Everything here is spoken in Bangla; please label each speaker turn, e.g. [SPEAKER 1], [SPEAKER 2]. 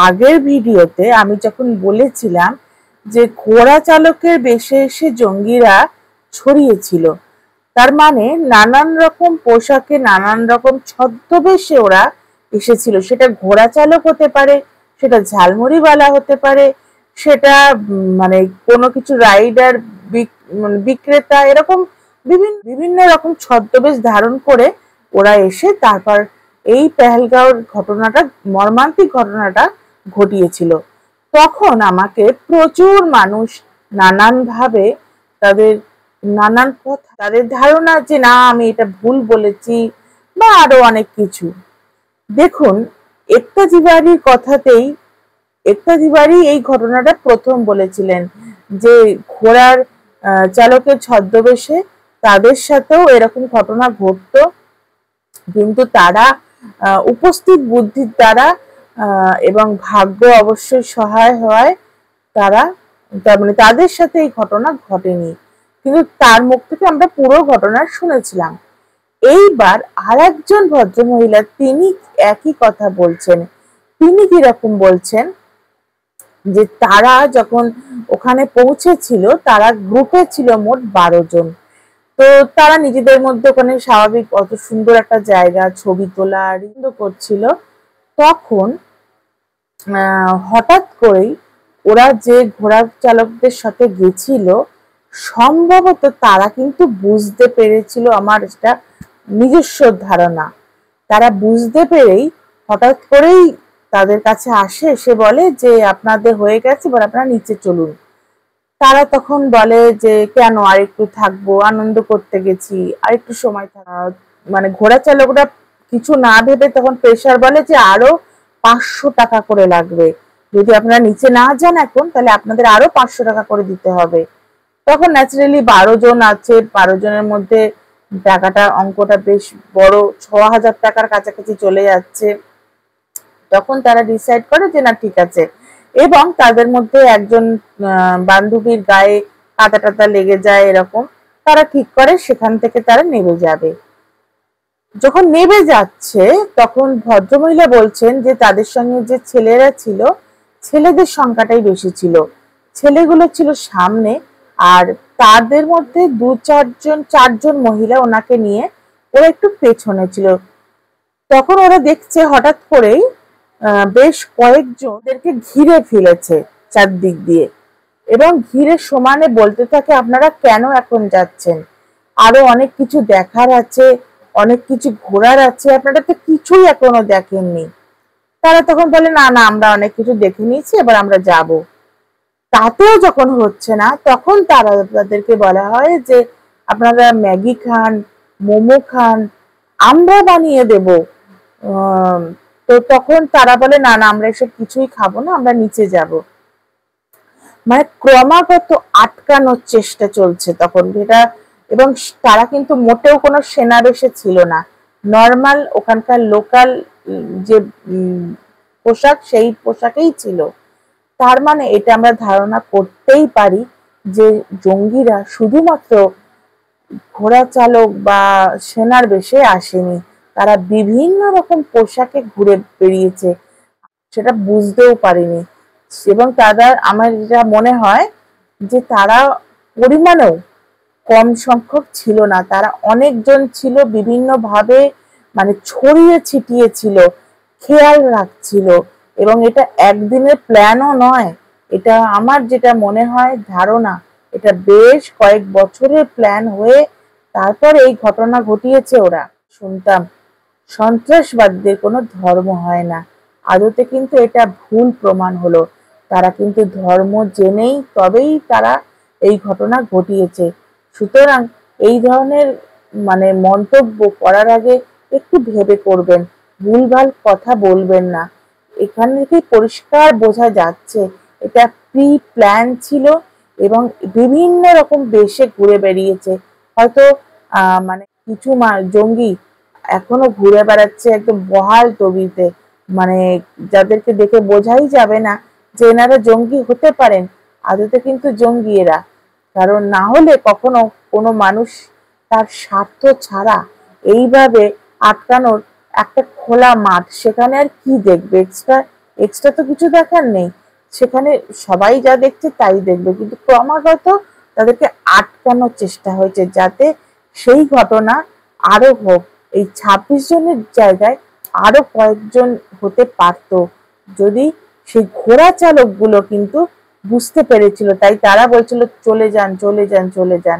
[SPEAKER 1] আগের ভিডিওতে আমি যখন বলেছিলাম যে ঘোড়া চালকের বেশে এসে জঙ্গিরা ছড়িয়েছিল, তার মানে নানান রকম পোশাকে নানান রকম ছদ্মবেশে ওরা এসেছিল। সেটা ঘোড়া চালক হতে পারে, সেটা ঝালমুড়িওয়ালা হতে পারে, সেটা মানে কোনো কিছু রাইডার, বিক্রেতা, এরকম বিভিন্ন বিভিন্ন রকম ছদ্মবেশ ধারণ করে ওরা এসে তারপর এই পেহেলগাঁওর ঘটনাটা, মর্মান্তিক ঘটনাটা ঘটিয়েছিল। তখন আমাকে প্রচুর মানুষ নানানভাবে তাদের নানান কথা, তাদের ধারণা যে না আমি এটা ভুল বলেছি বা আরো অনেক কিছু। দেখুন, একতা তিওয়ারির কথাতেই, একতা তিওয়ারি এই ঘটনাটা প্রথম বলেছিলেন যে ঘোড়ার চালকের ছদ্মবেশে তাদের সাথেও এরকম ঘটনা ঘটতো, কিন্তু তারা উপস্থিত বুদ্ধির দ্বারা এবং ভাগ্য অবশ্যই সহায় হওয়ায় তারা, তার মানে তাদের সাথে এই ঘটনা ঘটেনি, কিন্তু তার মুখ থেকে আমরা পুরো ঘটনা শুনেছিলাম। এইবার আর একজন ভদ্রমহিলা তিনি একই কথা বলছেন। তিনি কিরকম বলছেন যে তারা যখন ওখানে পৌঁছেছিল, তারা গ্রুপে ছিল মোট 12 জন। তো তারা নিজেদের মধ্যে ওখানে স্বাভাবিক অত সুন্দর একটা জায়গা, ছবি তোলা আনন্দ করছিল। তখন হঠাৎ করেই ওরা যে ঘোড়া চালকদের সাথে গেছিল, সম্ভবত তারা কিন্তু বুঝতে পেরেছিল, আমার এটা নিজস্ব ধারণা, তারা বুঝতে পেরেই হঠাৎ করেই তাদের কাছে আসে, এসে বলে যে আপনাদের হয়ে গেছে, এবার আপনারা নিচে চলুন। তারা তখন বলে যে কেন, আর একটু থাকবো, আনন্দ করতে গেছি, আর একটু সময় মানে ঘোড়া চালকরা কিছু না ভেবে তখন প্রেসার বলে যে আরো 500 টাকা করে লাগবে, যদি আপনারা নিচে না যান এখন, তাহলে আপনাদের আরো 500 টাকা করে দিতে হবে। তখন ন্যাচারালি 12 জন আছে, 12 জনের মধ্যে টাকাটা, অঙ্কটা বেশ বড়, 6000 টাকার কাছাকাছি চলে যাচ্ছে। তখন তারা ডিসাইড করে যে না ঠিক আছে, এবং তাদের মধ্যে একজন বান্ধবীর গায়ে কাঁটা টাটা লেগে যায়, এরকম তারা ঠিক করে সেখান থেকে তারা নেমে যাবে। যখন নেমে যাচ্ছে তখন ভদ্রমহিলা বলছেন যে তাদের সঙ্গে যে ছেলেরা ছিল, ছেলেদের সংখ্যাটাই বেশি ছিল, ছেলেগুলো ছিল সামনে, আর তাদের মধ্যে 4জন মহিলা ওনাকে নিয়ে ওরা একটু পেছনে ছিল। তখন ওরা দেখছে হঠাৎ করেই বেশ কয়েকজনদেরকে ঘিরে ফেলেছে চারদিক দিয়ে, এবং ঘিরে সমানে বলতে থাকে আপনারা কেন এখন যাচ্ছেন, আরো অনেক কিছু দেখার আছে, অনেক কিছু ঘোরার আছে, আপনারা তো কিছুই এখনো দেখেননি। তারা তখন বলে না না, আমরা অনেক কিছু দেখে নিয়েছি, এবার আমরা যাব। তাতেও যখন হচ্ছে না, তখন তাদেরকে বলা হয় যে আপনারা ম্যাগি খান, মোমো খান, আমরা বানিয়ে দেব। তো তখন তারা বলে না না, আমরা এসব কিছুই খাবো না, আমরা নিচে যাব। মানে ক্রমাগত আটকানোর চেষ্টা চলছে তখন এটা, এবং তারা কিন্তু মোটেও কোনো সেনাবেশে ছিল না, নর্মাল ওখানকার লোকাল যে পোশাক, সেই পোশাকেই ছিল। তার মানে এটা আমরা ধারণা করতেই পারি যে জঙ্গিরা শুধুমাত্র ঘোড়া চালক বা সেনার বেশে আসেনি, তারা বিভিন্ন রকম পোশাকে ঘুরে বেরিয়েছে, সেটা বুঝতেও পারিনি। এবং তাদের, আমার যেটা মনে হয় যে তারা পরিমাণেও কম সংখ্যক ছিল না, তারা অনেকজন ছিল, বিভিন্ন ভাবে মানে ছড়িয়ে ছিটিয়ে ছিল, খেয়াল রাখছিল, এবং এটা একদিনের প্ল্যানও নয়, এটা আমার যেটা মনে হয় ধারণা, এটা বেশ কয়েক বছরের প্ল্যান হয়ে তারপর এই ঘটনা ঘটিয়েছে ওরা। শুনতাম সন্ত্রাসবাদীদের কোনো ধর্ম হয় না, আদতে কিন্তু এটা ভুল প্রমাণ হলো, তারা কিন্তু ধর্ম জেনেই তবেই তারা এই ঘটনা ঘটিয়েছে। সুতরাং এই ধরনের মানে মন্তব্য করার আগে একটু ভেবে করবেন, ভুলভাল কথা বলবেন না। এখান থেকে পরিষ্কার বোঝা যাচ্ছে এটা প্রি প্ল্যান ছিল, এবং বিভিন্ন রকম বেশে ঘুরে বেরিয়েছে। হয়তো মানে কিছু জঙ্গি এখনো ঘুরে বেড়াচ্ছে একদম বহাল তবিতে, মানে যাদেরকে দেখে বোঝাই যাবে না যে এনারা জঙ্গি হতে পারেন, আদতে কিন্তু জঙ্গি এরা। কারণ না হলে কখনো কোনো মানুষ তার স্বার্থ ছাড়া এইভাবে আটকানোর, একটা খোলা মাঠ, সেখানে আর কি দেখবে, এক্সট্রা এক্সট্রা তো কিছু দেখার নেই, সেখানে সবাই যা দেখছে তাই দেখবে, কিন্তু ক্রমাগত তাদেরকে আটকানোর চেষ্টা হয়েছে যাতে সেই ঘটনা আরো হোক। এই 26 জনের জায়গায় আরো কয়েকজন হতে পারত যদি সেই ঘোড়া চালকগুলো কিন্তু বুঝতে পেরেছিল, তাই তারা বলছিল চলে যান চলে যান চলে যান।